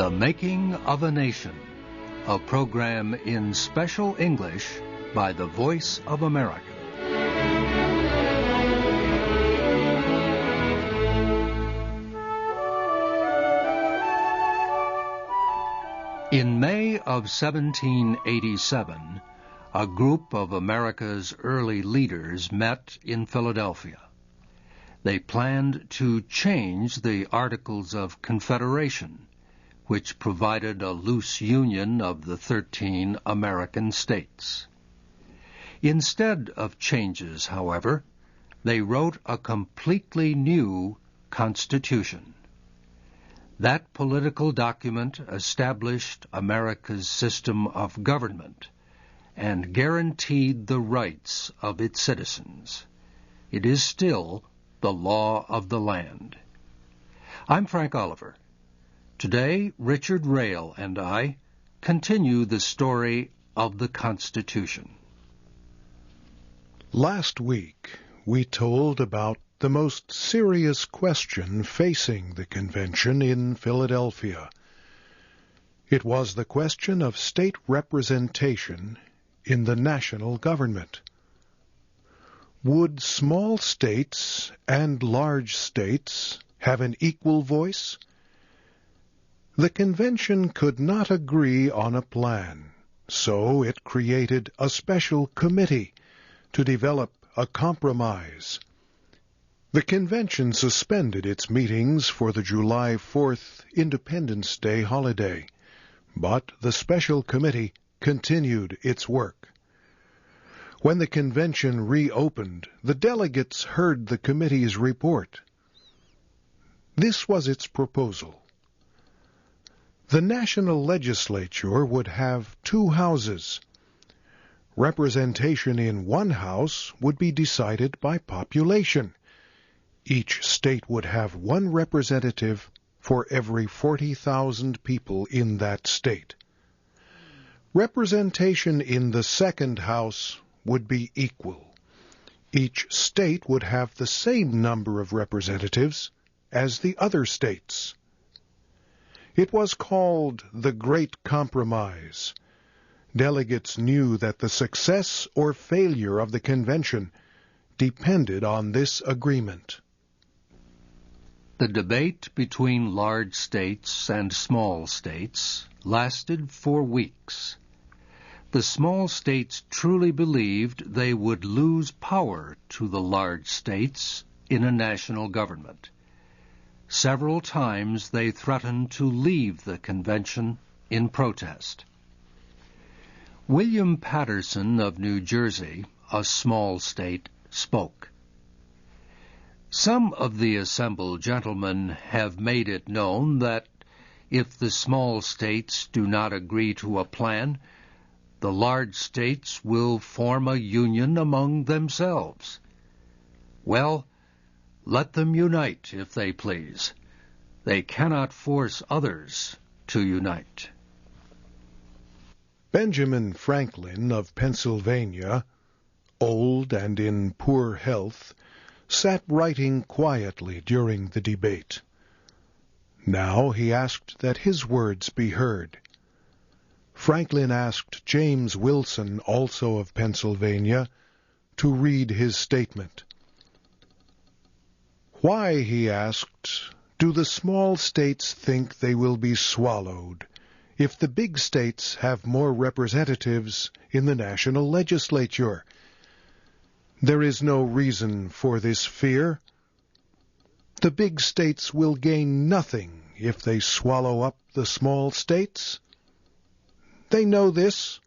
The Making of a Nation, a program in special English by the Voice of America. In May of 1787, a group of America's early leaders met in Philadelphia. They planned to change the Articles of Confederation, which provided a loose union of the 13 American states. Instead of changes, however, they wrote a completely new Constitution. That political document established America's system of government and guaranteed the rights of its citizens. It is still the law of the land. I'm Frank Oliver. Today, Richard Rail and I continue the story of the Constitution. Last week, we told about the most serious question facing the convention in Philadelphia. It was the question of state representation in the national government. Would small states and large states have an equal voice? The convention could not agree on a plan, so it created a special committee to develop a compromise. The convention suspended its meetings for the July 4th Independence Day holiday, but the special committee continued its work. When the convention reopened, the delegates heard the committee's report. This was its proposal. The national legislature would have two houses. Representation in one house would be decided by population. Each state would have one representative for every 40,000 people in that state. Representation in the second house would be equal. Each state would have the same number of representatives as the other states. It was called the Great Compromise. Delegates knew that the success or failure of the convention depended on this agreement. The debate between large states and small states lasted for weeks. The small states truly believed they would lose power to the large states in a national government. Several times they threatened to leave the convention in protest. William Paterson of New Jersey, a small state, spoke. Some of the assembled gentlemen have made it known that if the small states do not agree to a plan, the large states will form a union among themselves. Well, let them unite if they please. They cannot force others to unite. Benjamin Franklin of Pennsylvania, old and in poor health, sat writing quietly during the debate. Now he asked that his words be heard. Franklin asked James Wilson, also of Pennsylvania, to read his statement. Why, he asked, do the small states think they will be swallowed if the big states have more representatives in the national legislature? There is no reason for this fear. The big states will gain nothing if they swallow up the small states. They know this,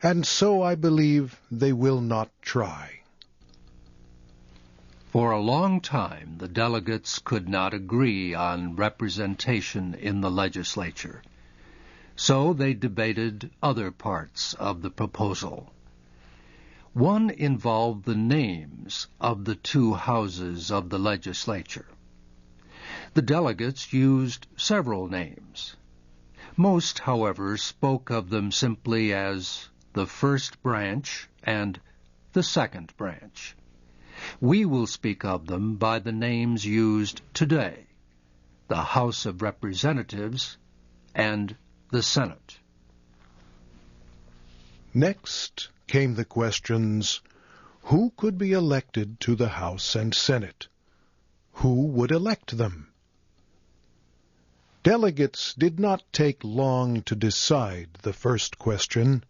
and so I believe they will not try. For a long time, the delegates could not agree on representation in the legislature, so they debated other parts of the proposal. One involved the names of the two houses of the legislature. The delegates used several names. Most, however, spoke of them simply as the first branch and the second branch. We will speak of them by the names used today, the House of Representatives and the Senate. Next came the questions: who could be elected to the House and Senate? Who would elect them? Delegates did not take long to decide the first question.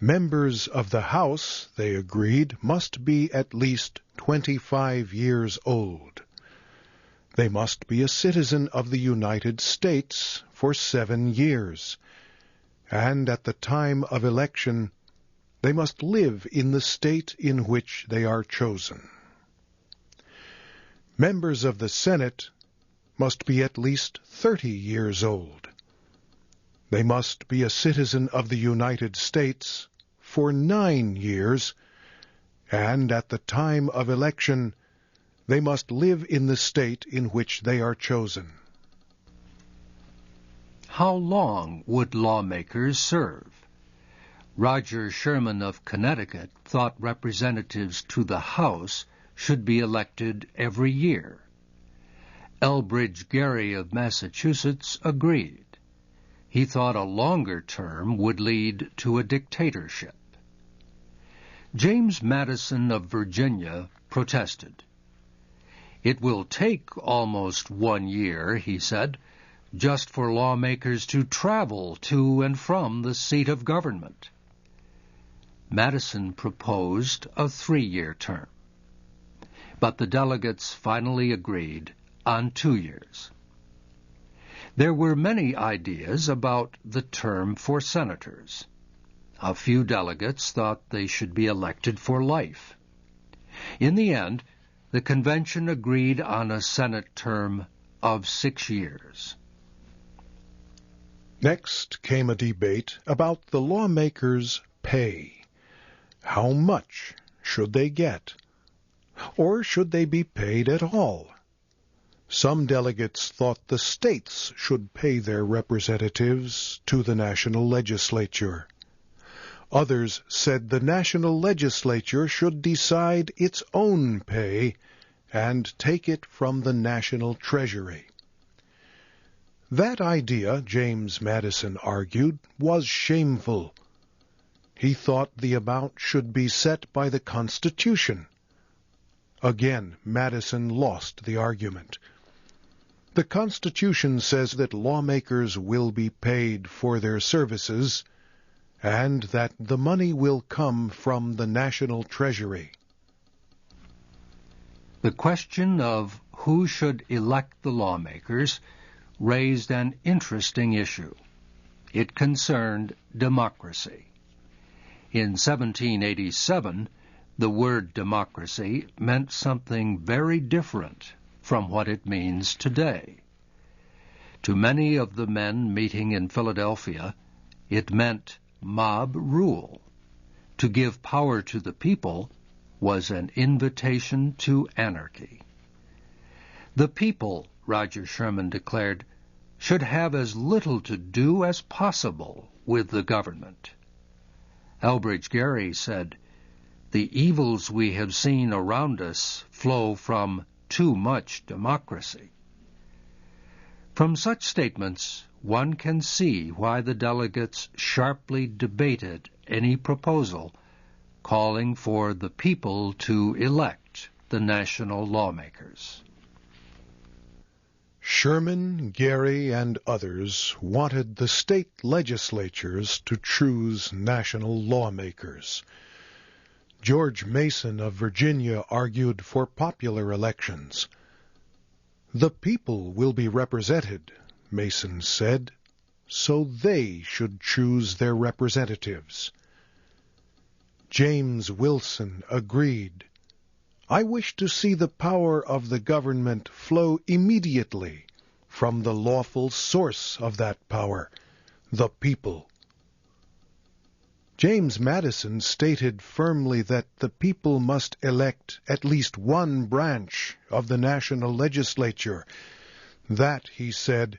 Members of the House, they agreed, must be at least 25 years old. They must be a citizen of the United States for 7 years, and at the time of election, they must live in the state in which they are chosen. Members of the Senate must be at least 30 years old. They must be a citizen of the United States for 9 years, and at the time of election, they must live in the state in which they are chosen. How long would lawmakers serve? Roger Sherman of Connecticut thought representatives to the House should be elected every year. Elbridge Gerry of Massachusetts agreed. He thought a longer term would lead to a dictatorship. James Madison of Virginia protested. "It will take almost 1 year," he said, "just for lawmakers to travel to and from the seat of government." Madison proposed a 3-year term. But the delegates finally agreed on 2 years. There were many ideas about the term for senators. A few delegates thought they should be elected for life. In the end, the convention agreed on a Senate term of 6 years. Next came a debate about the lawmakers' pay. How much should they get? Or should they be paid at all? Some delegates thought the states should pay their representatives to the national legislature. Others said the national legislature should decide its own pay and take it from the national treasury. That idea, James Madison argued, was shameful. He thought the amount should be set by the Constitution. Again, Madison lost the argument. The Constitution says that lawmakers will be paid for their services, and that the money will come from the national treasury. The question of who should elect the lawmakers raised an interesting issue. It concerned democracy. In 1787, the word democracy meant something very different from what it means today. To many of the men meeting in Philadelphia, it meant mob rule. To give power to the people was an invitation to anarchy. The people, Roger Sherman declared, should have as little to do as possible with the government. Elbridge Gerry said, "The evils we have seen around us flow from too much democracy." From such statements, one can see why the delegates sharply debated any proposal calling for the people to elect the national lawmakers. Sherman, Gerry, and others wanted the state legislatures to choose national lawmakers. George Mason of Virginia argued for popular elections. "The people will be represented," Mason said, "so they should choose their representatives." James Wilson agreed. "I wish to see the power of the government flow immediately from the lawful source of that power, the people." James Madison stated firmly that the people must elect at least one branch of the national legislature. That, he said,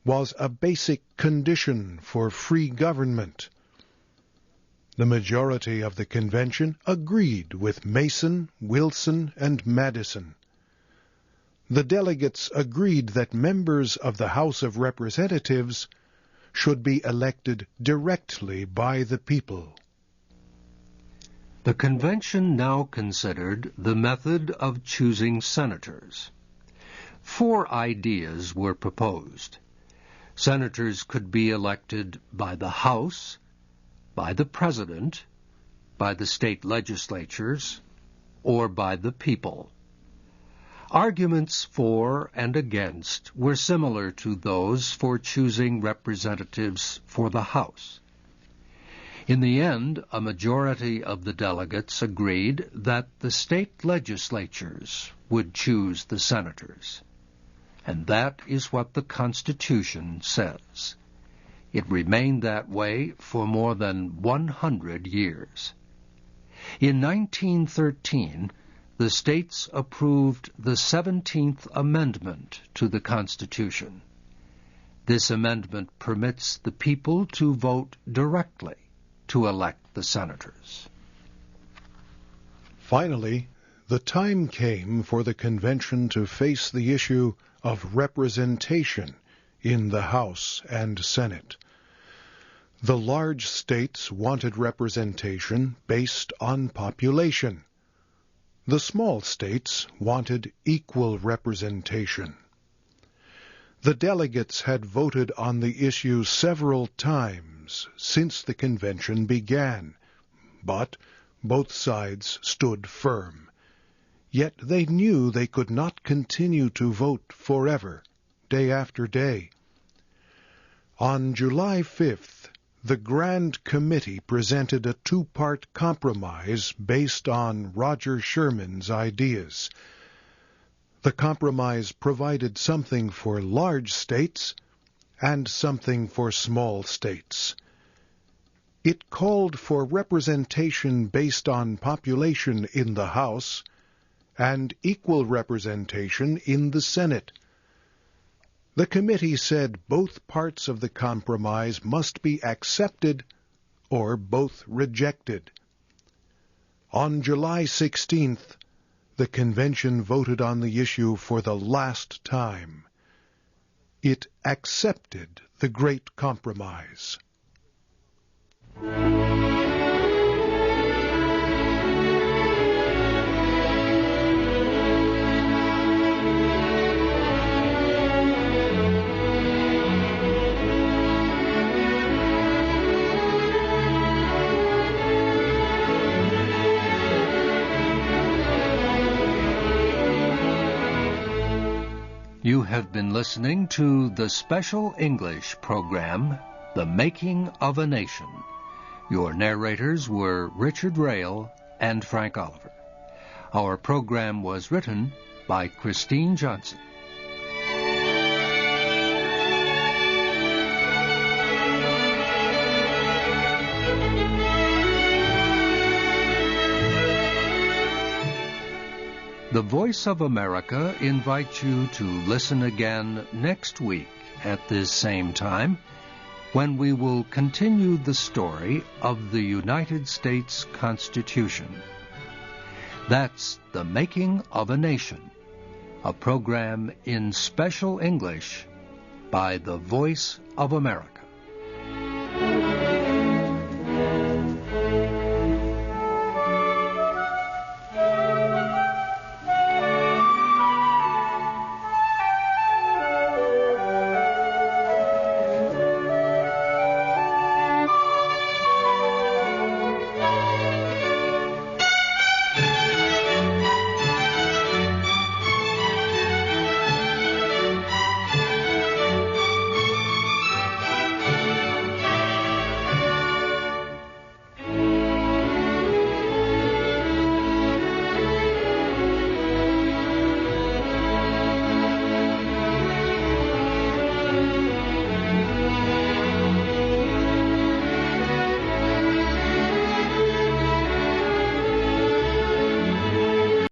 was a basic condition for free government. The majority of the convention agreed with Mason, Wilson, and Madison. the delegates agreed that members of the House of Representatives should be elected directly by the people. The convention now considered the method of choosing senators. 4 ideas were proposed. Senators could be elected by the House, by the President, by the state legislatures, or by the people. Arguments for and against were similar to those for choosing representatives for the House. In the end, a majority of the delegates agreed that the state legislatures would choose the senators. And that is what the Constitution says. It remained that way for more than 100 years. In 1913, the states approved the 17th Amendment to the Constitution. This amendment permits the people to vote directly to elect the senators. Finally, the time came for the convention to face the issue of representation in the House and Senate. The large states wanted representation based on population. The small states wanted equal representation. The delegates had voted on the issue several times since the convention began, but both sides stood firm. Yet they knew they could not continue to vote forever, day after day. On July 5th, the Grand Committee presented a 2-part compromise based on Roger Sherman's ideas. The compromise provided something for large states and something for small states. It called for representation based on population in the House and equal representation in the Senate. The committee said both parts of the compromise must be accepted or both rejected. On July 16th, the convention voted on the issue for the last time. It accepted the Great Compromise. You have been listening to the special English program, The Making of a Nation. Your narrators were Richard Rail and Frank Oliver. Our program was written by Christine Johnson. The Voice of America invites you to listen again next week at this same time, when we will continue the story of the United States Constitution. That's The Making of a Nation, a program in special English by the Voice of America.